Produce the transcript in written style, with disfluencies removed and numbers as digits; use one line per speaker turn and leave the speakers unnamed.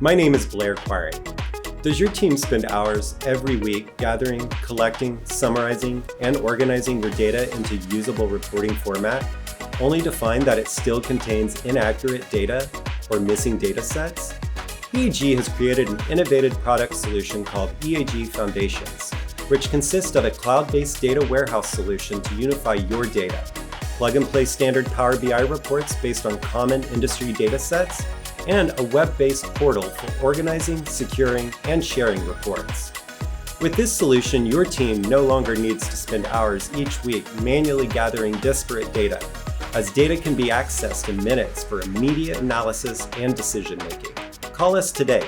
My name is Blair Quiring. Does your team spend hours every week gathering, collecting, summarizing, and organizing your data into usable reporting format, only to find that it still contains inaccurate data or missing data sets? EAG has created an innovative product solution called EAG Foundations, which consists of a cloud-based data warehouse solution to unify your data, plug-and-play standard Power BI reports based on common industry data sets, and a web-based portal for organizing, securing, and sharing reports. With this solution, your team no longer needs to spend hours each week manually gathering disparate data, as data can be accessed in minutes for immediate analysis and decision-making. Call us today